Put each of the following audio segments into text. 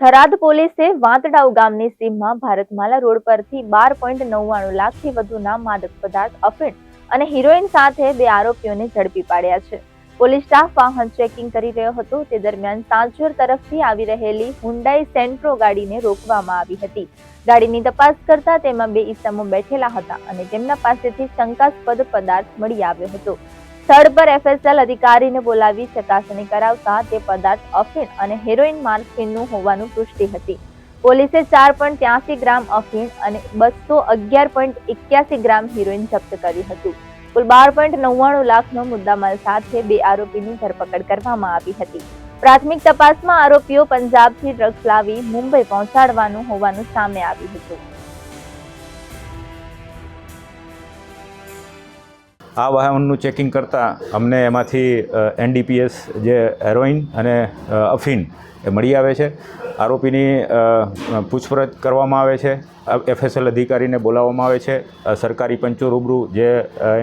થરાદ પોલીસે વાંતડાઉ ગામની સીમમાં ભારતમાલા રોડ પરથી 12.99 લાખથી વધુના માદક પદાર્થ અફીણ અને હિરોઈન સાથે 2 આરોપીઓને ઝડપી પાડ્યા છે. પોલીસ સ્ટાફ વાહન ચેકિંગ કરી રહ્યો હતો તે દરમિયાન સાંચોર તરફથી આવી રહેલી હુન્ડાઈ સેન્ટ્રો ગાડીને રોકવામાં આવી હતી. ગાડીની તપાસ કરતા તેમાં 2 ઈસમો બેઠેલા હતા અને તેમના પાસેથી શંકાસ્પદ પદાર્થ મળી આવ્યો હતો. સ્થળ પર FSL અધિકારીને બોલાવી ચકાસણી કરાવતા તે પદાર્થ અફીણ અને હેરોઈન માર્ફિનનું હોવાનું પુષ્ટિ હતી. પોલીસે 4.83 ગ્રામ અફીણ અને 211.81 ગ્રામ હિરોઈન જપ્ત કર્યું હતું. કુલ 12.99 લાખનો મુદ્દામાલ સાથે 2 આરોપીની ધરપકડ કરવામાં આવી હતી. પ્રાથમિક તપાસમાં આરોપીઓ પંજાબથી ડ્રગ્સ લાવી મુંબઈ પહોંચાડવાનું હોવાનું સામે આવ્યું હતું. આ વાહનનું ચેકિંગ કરતાં અમને એમાંથી NDPS જે હેરોઈન અને અફીણ એ મળી આવે છે. આરોપીની પૂછપરછ કરવામાં આવે છે. FSL અધિકારીને બોલાવવામાં આવે છે. સરકારી પંચો રૂબરૂ જે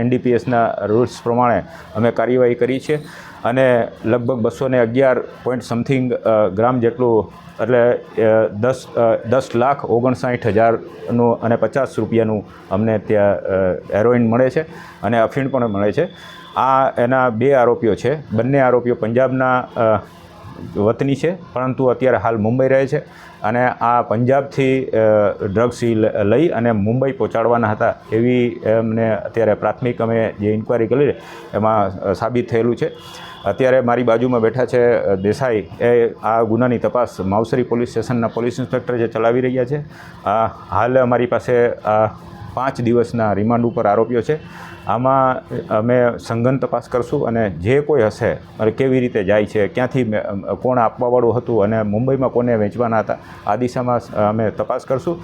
NDPSના રૂલ્સ પ્રમાણે અમે કાર્યવાહી કરી છે અને લગભગ 211 ગ્રામ જેટલું એટલે 10,59,000નું અને 50 રૂપિયાનું અમને ત્યાં હેરોઈન મળે છે અને અફીણ પણ મળે છે. આ એના 2 આરોપીઓ છે. બંને આરોપીઓ પંજાબના વતની છે પરંતુ અત્યારે હાલ મુંબઈ રહે છે અને આ પંજાબથી ડ્રગ્સ લઈ અને મુંબઈ પહોંચાડવાના હતા એવી અમને અત્યારે પ્રાથમિક અમે જે ઇન્ક્વાયરી કરી એમાં સાબિત થયેલું છે. અત્યારે મારી બાજુમાં બેઠા છે દેસાઈ, એ આ ગુનાની તપાસ માવસરી પોલીસ સ્ટેશનના પોલીસ ઇન્સ્પેક્ટર જે ચલાવી રહ્યા છે. હાલ અમારી પાસે 5 દિવસના રિમાન્ડ ઉપર આરોપીઓ છે. આમાં અમે સઘન તપાસ કરશું અને જે કોઈ હશે કેવી રીતે જાય છે, ક્યાંથી કોણ આપવાવાળું હતું અને મુંબઈમાં કોને વેચવાના હતા, આ દિશામાં અમે તપાસ કરશું.